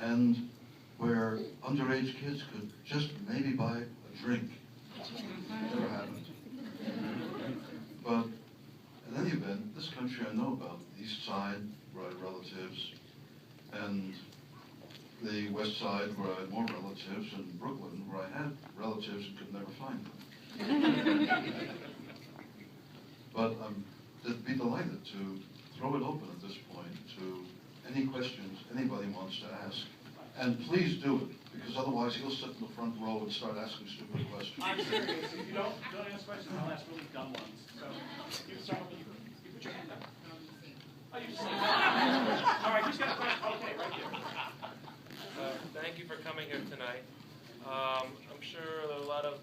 and where underage kids could just maybe buy a drink. Never happened. But in any event, this country I know about, the East Side, where I had relatives, and the West Side, where I had more relatives, and Brooklyn, where I had relatives and could never find them. But I'd be delighted to throw it open at this point to any questions anybody wants to ask. And please do it, because otherwise he'll sit in the front row and start asking stupid questions. I'm serious. If you don't ask questions, I'll ask really dumb ones. So you can start with you put your hand up. Oh, you just all right, who's got a question? Okay, right here. Thank you for coming here tonight. I'm sure there are a lot of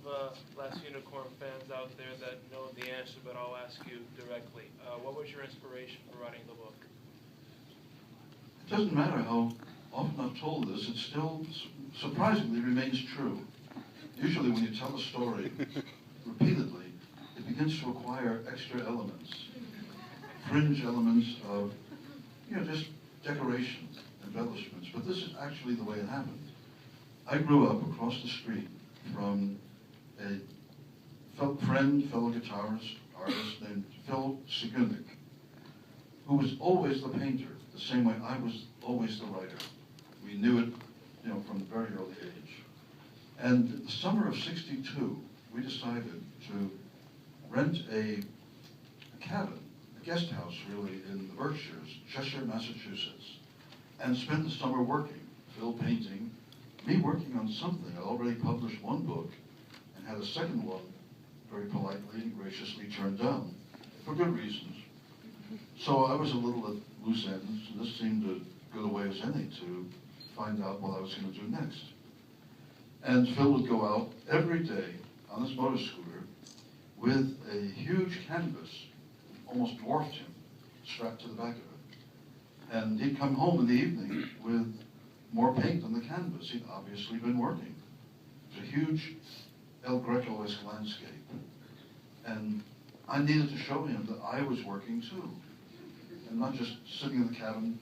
Last Unicorn fans out there that know the answer, but I'll ask you directly. What was your inspiration for writing the book? It doesn't matter how often I've told this, it still surprisingly remains true. Usually when you tell a story repeatedly, it begins to acquire extra elements, fringe elements of, just decoration, embellishments. But this is actually the way it happened. I grew up across the street from a fellow guitarist, artist named Phil Segunik, who was always the painter, the same way I was always the writer. We knew it, from a very early age. And in the summer of '62, we decided to rent a cabin, a guest house really, in the Berkshires, Cheshire, Massachusetts, and spend the summer working, Phil painting, me working on something. I'd already published one book and had a second one very politely and graciously turned down, for good reasons. So I was a little at loose ends, and this seemed as good a way as any to find out what I was going to do next. And Phil would go out every day on his motor scooter with a huge canvas, almost dwarfed him, strapped to the back of it. And he'd come home in the evening with more paint on the canvas. He'd obviously been working. It was a huge El Greco-esque landscape. And I needed to show him that I was working too, and not just sitting in the cabin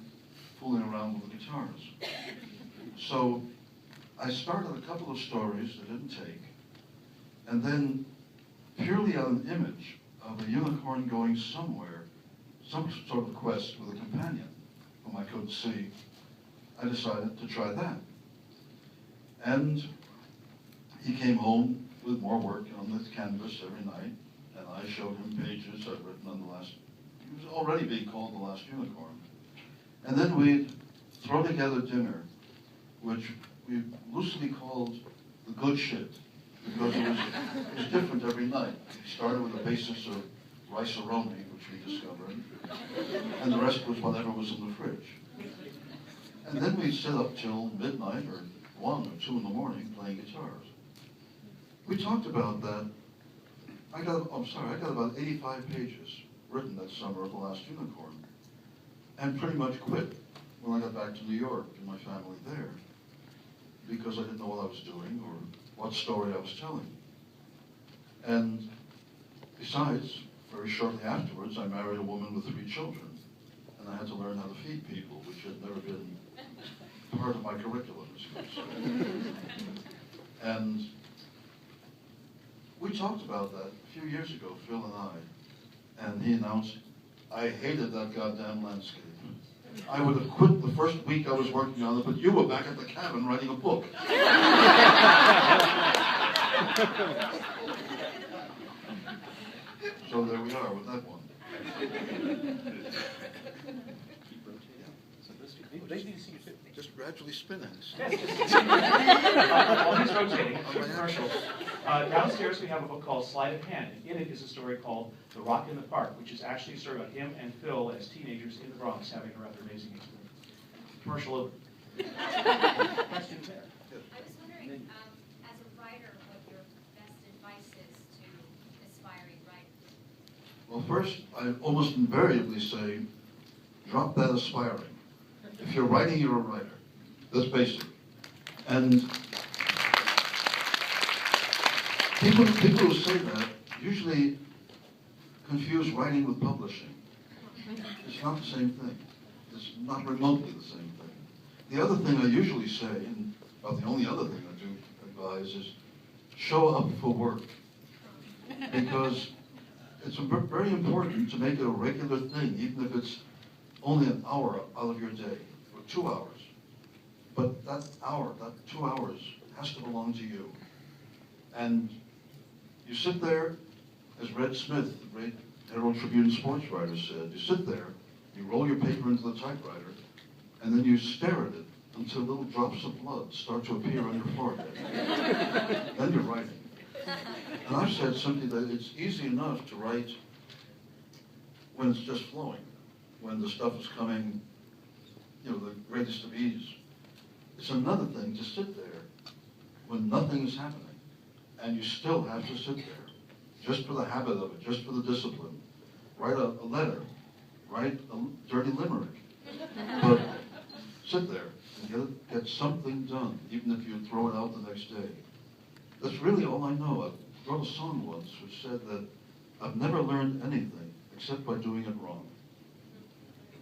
fooling around with the guitars. So I started a couple of stories that didn't take, and then purely on an image of a unicorn going somewhere, some sort of quest with a companion whom I couldn't see, I decided to try that. And he came home with more work on the canvas every night, and I showed him pages I'd written on the last, he was already being called the Last Unicorn. And then we'd throw together dinner, which we loosely called the good shit, because it was different every night. It started with a basis of rice-a-roni, which we discovered, and the rest was whatever was in the fridge. And then we'd sit up till midnight or 1 or 2 in the morning playing guitars. We talked about that. I got about 85 pages written that summer of The Last Unicorn, and pretty much quit when I got back to New York and my family there, because I didn't know what I was doing or what story I was telling. And besides, very shortly afterwards, I married a woman with 3 children, and I had to learn how to feed people, which had never been part of my curriculum, as you could say. And we talked about that a few years ago, Phil and I, and he announced, I hated that goddamn landscape. I would have quit the first week I was working on it, but you were back at the cabin writing a book. So there we are with that one. They need to see you too. Just gradually spin it. While he's rotating, commercial. Downstairs we have a book called Sleight of Hand, and in it is a story called The Rock in the Park, which is actually a story about him and Phil as teenagers in the Bronx having a rather amazing experience. Commercial over. Questions there? I was wondering, as a writer, what your best advice is to aspiring writers? Well, first, I almost invariably say, drop that aspiring. If you're writing, you're a writer. That's basic. And people who say that usually confuse writing with publishing. It's not the same thing. It's not remotely the same thing. The other thing I usually say, and about the only other thing I do advise, is show up for work. Because it's very important to make it a regular thing, even if it's only an hour out of your day, or 2 hours. But that hour, that 2 hours, has to belong to you. And you sit there, as Red Smith, the great Herald Tribune sports writer, said, you sit there, you roll your paper into the typewriter, and then you stare at it until little drops of blood start to appear on your forehead. Then you're writing. And I've said simply that it's easy enough to write when it's just flowing, when the stuff is coming, the greatest of ease. It's another thing to sit there when nothing is happening, and you still have to sit there, just for the habit of it, just for the discipline. Write a letter, write a dirty limerick, but sit there and get something done, even if you throw it out the next day. That's really all I know. I wrote a song once which said that I've never learned anything except by doing it wrong.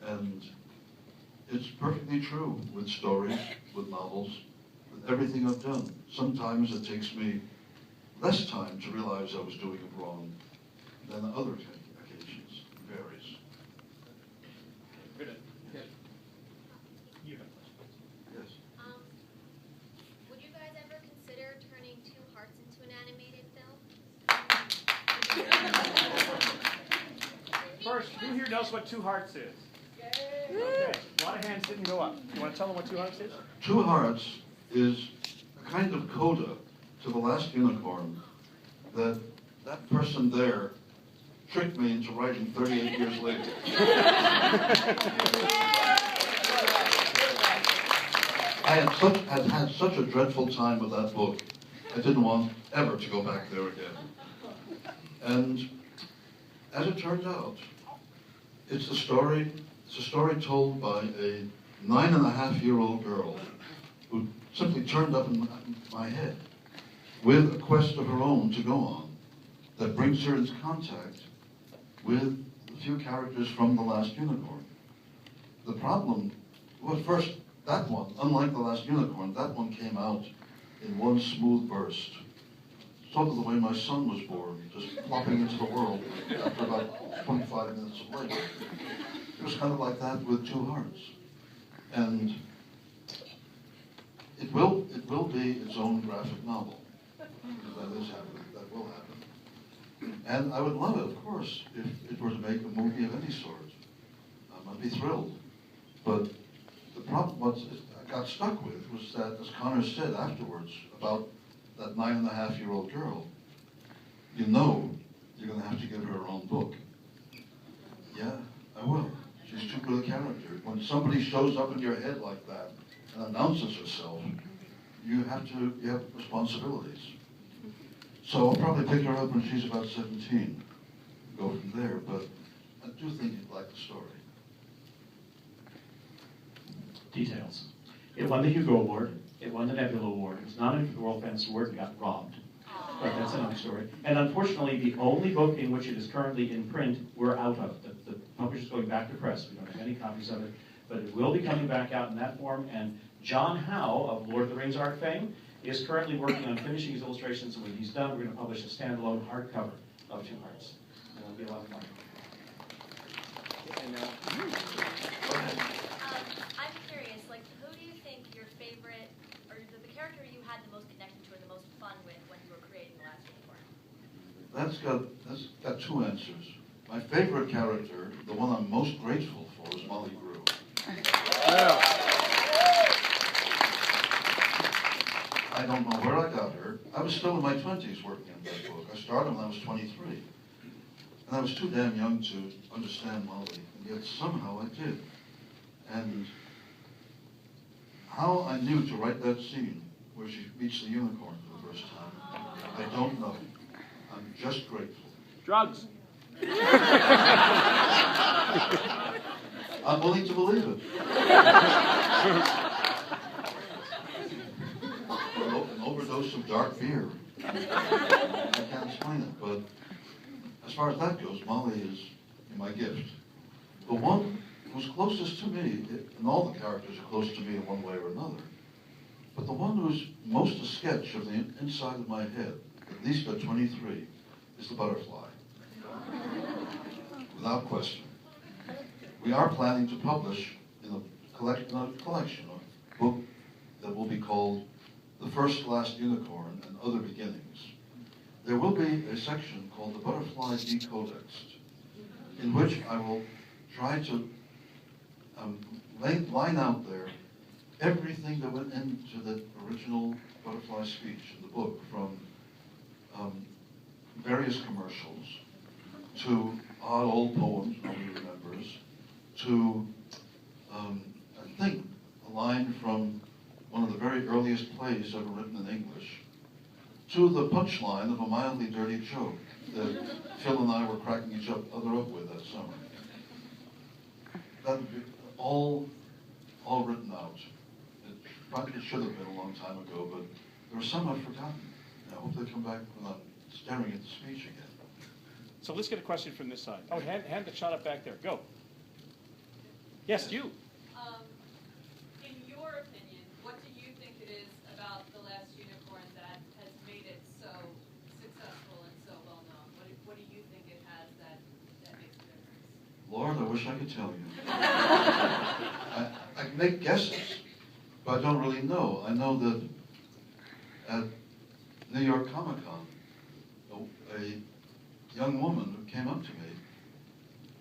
And it's perfectly true with stories, with novels, with everything I've done. Sometimes it takes me less time to realize I was doing it wrong than other occasions. It varies. Good. You have a question. Yes. Would you guys ever consider turning Two Hearts into an animated film? First, who here knows what Two Hearts is? Okay, a lot of hands didn't go up. You want to tell them what Two Hearts is? Two Hearts is a kind of coda to The Last Unicorn that person there tricked me into writing 38 years later. I had such a dreadful time with that book, I didn't want ever to go back there again. And as it turned out, it's a story told by a 9.5-year-old girl who simply turned up in my head with a quest of her own to go on that brings her into contact with a few characters from The Last Unicorn. The problem, well, first, that one, unlike The Last Unicorn, that one came out in one smooth burst. Sort of the way my son was born, just plopping into the world after about 25 minutes of labor. It was kind of like that with Two Hearts. And it will be its own graphic novel. That is happening, that will happen. And I would love it, of course, if it were to make a movie of any sort. I'd be thrilled. But the problem, what I got stuck with was that, as Connor said afterwards about that 9.5-year-old girl, you're going to have to give her her own book. Yeah, I will. She's too good a character. When somebody shows up in your head like that and announces herself, you have responsibilities. So I'll probably pick her up when she's about 17, go from there, but I do think you'd like the story. Details. It won the Hugo Award. It won the Nebula Award. It was nominated for the World Fantasy Award and got robbed. But that's another story. And unfortunately, the only book in which it is currently in print, we're out of. The publisher's going back to press. We don't have any copies of it. But it will be coming back out in that form. And John Howe of Lord of the Rings art fame is currently working on finishing his illustrations. And when he's done, we're going to publish a standalone hardcover of Two Hearts. And it'll be a lot of fun. And, Go ahead. I'm curious, who do you think your favorite, or the character you had the most connection to or the most fun with when you were creating The Last Unicorn? That's got two answers. My favorite character, the one I'm most grateful for, is Molly Grew. I don't know where I got her. I was still in my 20s working on that book. I started when I was 23. And I was too damn young to understand Molly, and yet somehow I did. And how I knew to write that scene where she meets the unicorn for the first time, I don't know. I'm just grateful. drugs. I'm willing to believe it. An overdose of dark beer. I can't explain it, but as far as that goes, Molly is my gift. The one who's closest to me, and all the characters are close to me in one way or another, but the one who's most a sketch of the inside of my head, at least at 23, is the butterfly. Without question. We are planning to publish in a collection, a book that will be called The First Last Unicorn and Other Beginnings. There will be a section called the Butterfly Decodexed, in which I will try to line out there everything that went into the original butterfly speech in the book, from various commercials to odd old poems nobody remembers, to I think a line from one of the very earliest plays ever written in English, to the punchline of a mildly dirty joke that Phil and I were cracking each other up with that summer. That would be all written out. It should have been a long time ago, but there were some I've forgotten. I hope they come back when I'm staring at the speech again. So let's get a question from this side. Oh, hand the shot up back there. Go. Yes, you. In your opinion, what do you think it is about The Last Unicorn that has made it so successful and so well known? What do you think it has that makes a difference? Lord, I wish I could tell you. I can make guesses, but I don't really know. I know that at New York Comic Con, a young woman who came up to me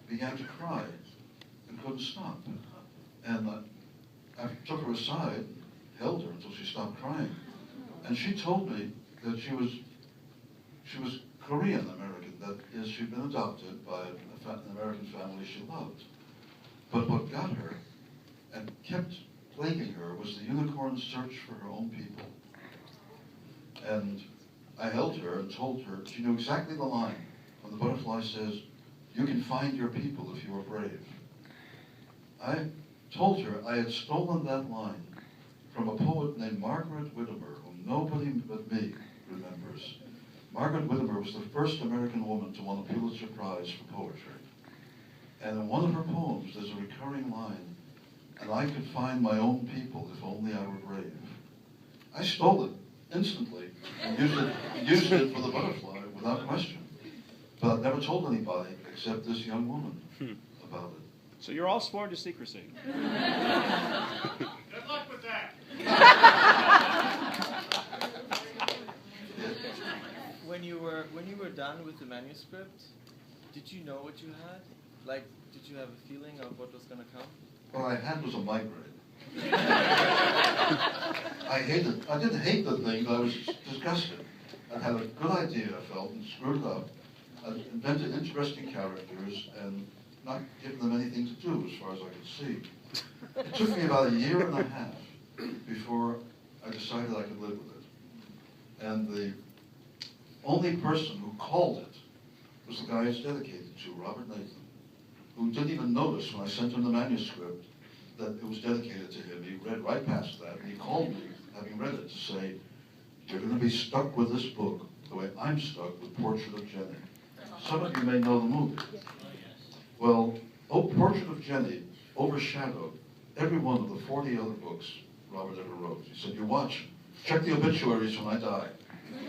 began to cry and couldn't stop. And I took her aside, held her until she stopped crying, and she told me that she was Korean American. That is, she'd been adopted by an American family she loved. But what got her and kept plaguing her was the unicorn's search for her own people. And I held her and told her, she knew exactly the line when the butterfly says, "You can find your people if you are brave." I told her I had stolen that line from a poet named Margaret Whittemore, whom nobody but me remembers. Margaret Whittemore was the first American woman to win a Pulitzer Prize for poetry. And in one of her poems, there's a recurring line, "And I could find my own people if only I were brave." I stole it instantly and used it for the butterfly without question. But I've never told anybody except this young woman about it. So you're all sworn to secrecy. Good luck with that. When you were done with the manuscript, did you know what you had? Like, did you have a feeling of what was going to come? What I had was a migraine. I didn't hate the thing, but I was disgusted. I had a good idea, I felt, and screwed it up. I invented interesting characters and not given them anything to do as far as I could see. It took me about a year and a half before I decided I could live with it. And the only person who called it was the guy it's dedicated to, Robert Nathan, who didn't even notice when I sent him the manuscript that it was dedicated to him. He read right past that, and he called me, having read it, to say, "You're going to be stuck with this book the way I'm stuck with Portrait of Jenny." Some of you may know the movie. Well, Portrait of Jenny overshadowed every one of the 40 other books Robert ever wrote. He said, "You watch, check the obituaries when I die.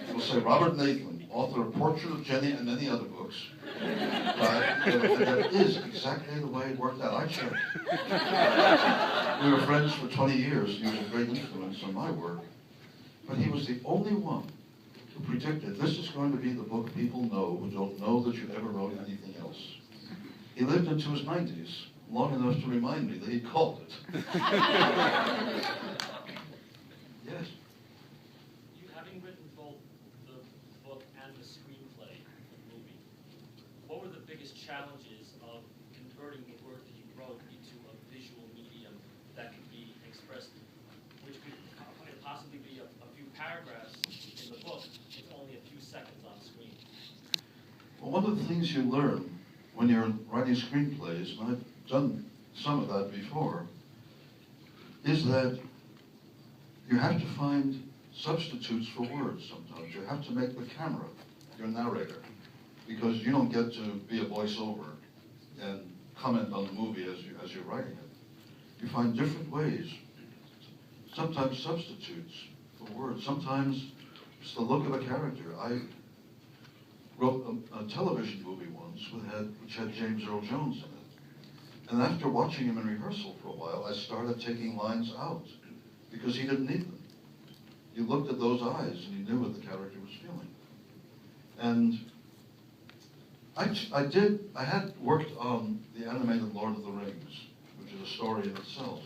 It'll say Robert Nathan, author of Portrait of Jenny and many other books, died." And that is exactly the way it worked out. I checked. We were friends for 20 years. He was a great influence on my work. But he was the only one who predicted this is going to be the book people know who don't know that you ever wrote anything else. He lived into his 90s, long enough to remind me that he called it. Yes. You having written both the book and the screenplay for the movie, what were the biggest challenges of converting the work that you wrote into a visual medium that could be expressed, which could possibly be a few paragraphs in the book with only a few seconds on screen? Well, one of the things you learn when you're writing screenplays, and I've done some of that before, is that you have to find substitutes for words sometimes. You have to make the camera your narrator, because you don't get to be a voiceover and comment on the movie as you're writing it. You find different ways, sometimes substitutes for words, sometimes it's the look of a character. I wrote a television movie once which had James Earl Jones in it. And after watching him in rehearsal for a while, I started taking lines out because he didn't need them. You looked at those eyes and you knew what the character was feeling. And I had worked on the animated Lord of the Rings, which is a story in itself.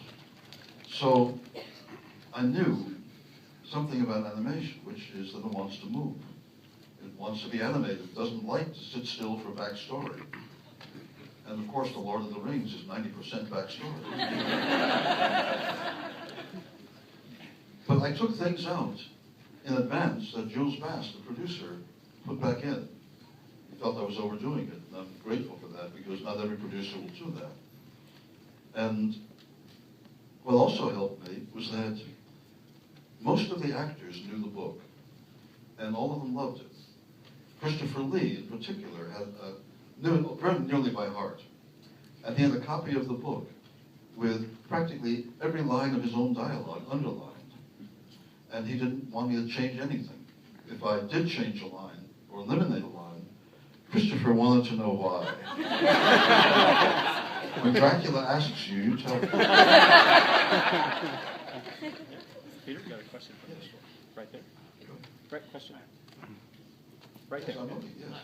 So I knew something about animation, which is that it wants to move. It wants to be animated. It doesn't like to sit still for backstory. And of course, the Lord of the Rings is 90% backstory. But I took things out in advance that Jules Bass, the producer, put back in. He felt I was overdoing it, and I'm grateful for that because not every producer will do that. And what also helped me was that most of the actors knew the book, and all of them loved it. Christopher Lee, in particular, knew it very nearly by heart. And he had a copy of the book with practically every line of his own dialogue underlined. And he didn't want me to change anything. If I did change a line or eliminate a line, Christopher wanted to know why. When Dracula asks you, you tell him. Peter, you got a question for this one? Right there. Right, question. Right there. Yes.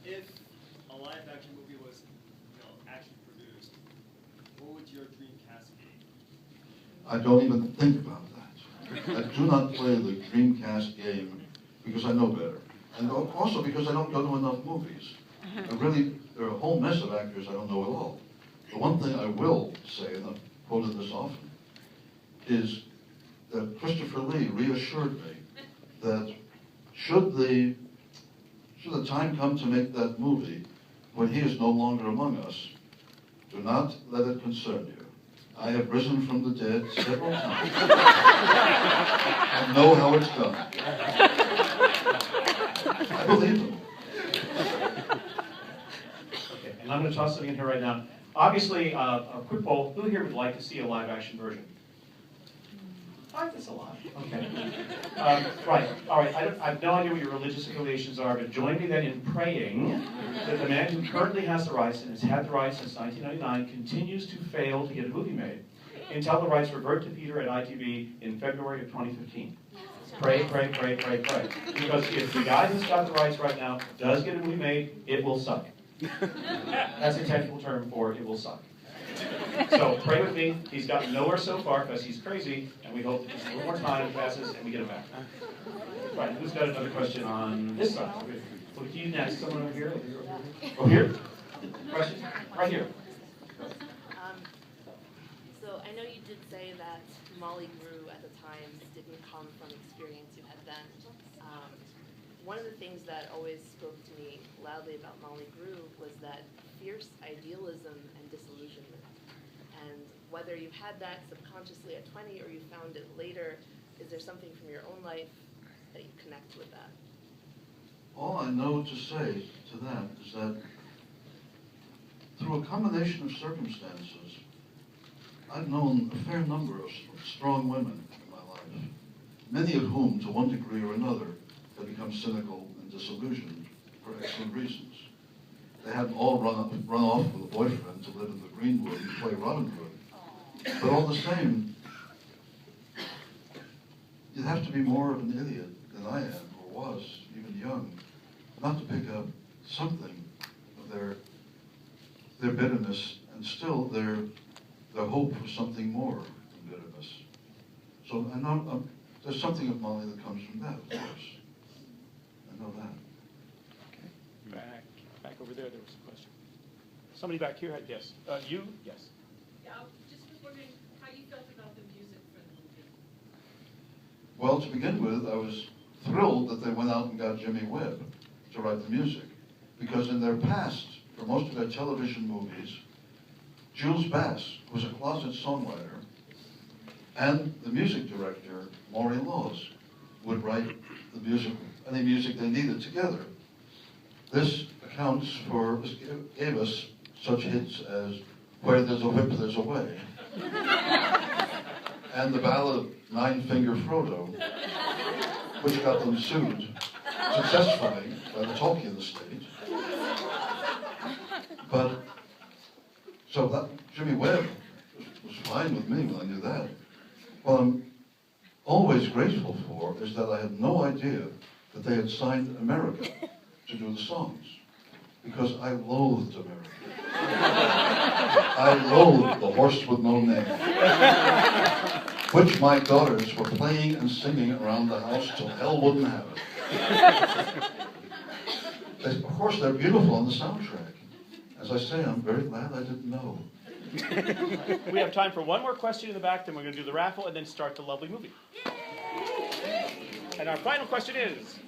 If a live action movie was, action produced, what would your dream cast be? I don't even think about that. I do not play the Dreamcast game because I know better. And also because I don't go to enough movies. There are a whole mess of actors I don't know at all. The one thing I will say, and I've quoted this often, is that Christopher Lee reassured me that should the time come to make that movie, when he is no longer among us, do not let it concern you. I have risen from the dead several times. I know how it's done. I believe him. Okay, and I'm going to toss something in here right now. Obviously, a quick poll, who here would like to see a live action version? That's a lot. Okay. Right. All right. I have no idea what your religious affiliations are, but join me then in praying that the man who currently has the rights and has had the rights since 1999 continues to fail to get a movie made until the rights revert to Peter at ITV in February of 2015. Pray, pray, pray, pray, pray. Because if the guy who's got the rights right now does get a movie made, it will suck. That's a technical term for it will suck. So pray with me. He's gotten nowhere so far because he's crazy, and we hope that just a little more time passes and we get him back. Right, who's got another question on this side? We'll get you next. Someone over here? Over here? Question? Right here. So I know you did say that Molly Grew at the time didn't come from experience you had then. One of the things that always spoke to me loudly about Molly Grew was that fierce idealism and disillusionment. And whether you had that subconsciously at 20 or you found it later, is there something from your own life that you connect with that? All I know to say to that is that through a combination of circumstances, I've known a fair number of strong women in my life, many of whom, to one degree or another, have become cynical and disillusioned for excellent reasons. They hadn't all run off with a boyfriend to live in the Greenwood and play Robin Hood. But all the same, you'd have to be more of an idiot than I am, or was, even young, not to pick up something of their bitterness and still their hope for something more than bitterness. So I know there's something of Molly that comes from that, of course. I know that. Back over there was a question. Somebody back here had yes. You? Yes. Yeah, I just was wondering how you felt about the music for the movie. Well, to begin with, I was thrilled that they went out and got Jimmy Webb to write the music. Because in their past, for most of their television movies, Jules Bass was a closet songwriter, and the music director, Maureen Laws, would write the music, any music they needed together. This gave us such hits as Where There's a Whip, There's a Way, and the ballad Nine Finger Frodo, which got them sued successfully by the Tolkien estate. But, so that, Jimmy Webb was fine with me when I knew that. What I'm always grateful for is that I had no idea that they had signed America to do the songs, because I loathed America. I loathed The Horse with No Name, which my daughters were playing and singing around the house till hell wouldn't have it. Of course, they're beautiful on the soundtrack. As I say, I'm very glad I didn't know. We have time for one more question in the back, then we're going to do the raffle and then start the lovely movie. And our final question is...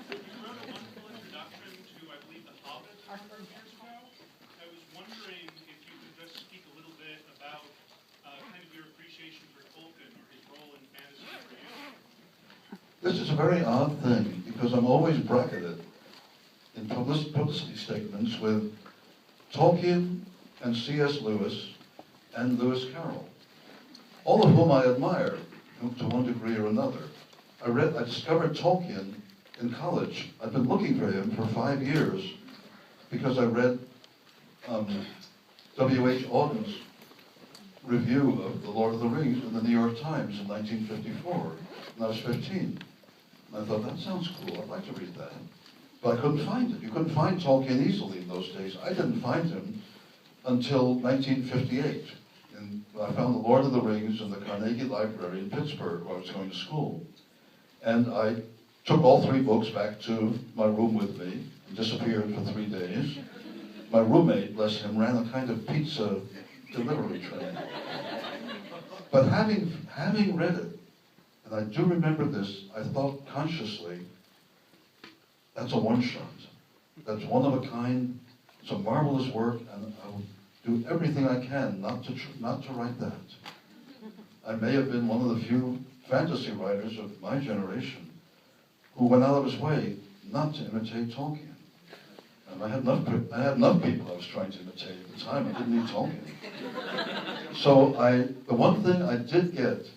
This is a very odd thing, because I'm always bracketed in publicity statements with Tolkien and C.S. Lewis and Lewis Carroll, all of whom I admire to one degree or another. I discovered Tolkien in college. I've been looking for him for 5 years because I read W.H. Auden's review of The Lord of the Rings in the New York Times in 1954, when I was 15. And I thought, that sounds cool, I'd like to read that. But I couldn't find it. You couldn't find Tolkien easily in those days. I didn't find him until 1958. And I found The Lord of the Rings in the Carnegie Library in Pittsburgh, where I was going to school. And I took all 3 books back to my room with me and disappeared for 3 days. My roommate, bless him, ran a kind of pizza delivery train. But having read it, and I do remember this, I thought consciously, that's a one-shot. That's one of a kind. It's a marvelous work, and I will do everything I can not to write that. I may have been one of the few fantasy writers of my generation who went out of his way not to imitate Tolkien. And I had enough people I was trying to imitate at the time. I didn't need Tolkien. So the one thing I did get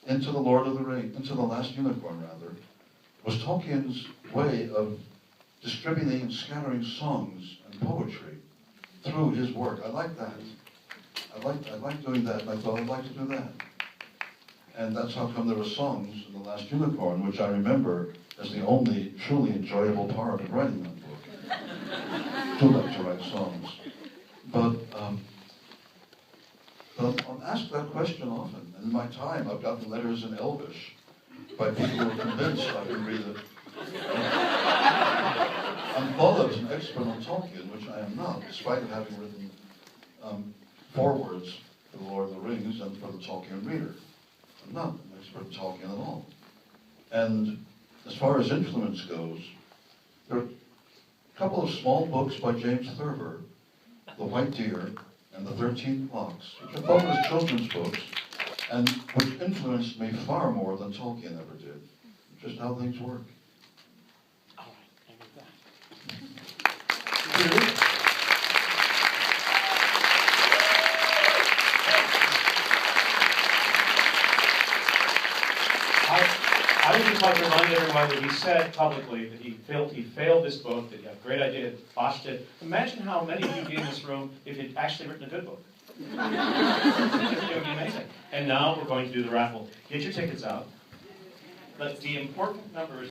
into The Lord of the Rings, into The Last Unicorn rather, was Tolkien's way of distributing and scattering songs and poetry through his work. I like that. I like doing that, and I thought I'd like to do that. And that's how come there were songs in The Last Unicorn, which I remember as the only truly enjoyable part of writing that book. I do like to write songs. But I'm asked that question often. And in my time, I've gotten letters in Elvish by people who are convinced I can read it. I'm thought of as an expert on Tolkien, which I am not, despite having written forewords for The Lord of the Rings and for the Tolkien reader. I'm not an expert in Tolkien at all. And as far as influence goes, there are a couple of small books by James Thurber, The White Deer and The 13 Clocks, which I thought was children's books, and which influenced me far more than Tolkien ever did. Just how things work. All right, and with that. I would just like to remind everyone that he said publicly that he failed this book, that he had a great idea, botched it. Imagine how many of you would be in this room if he'd actually written a good book. It would be amazing. And now we're going to do the raffle. Get your tickets out. But the important number is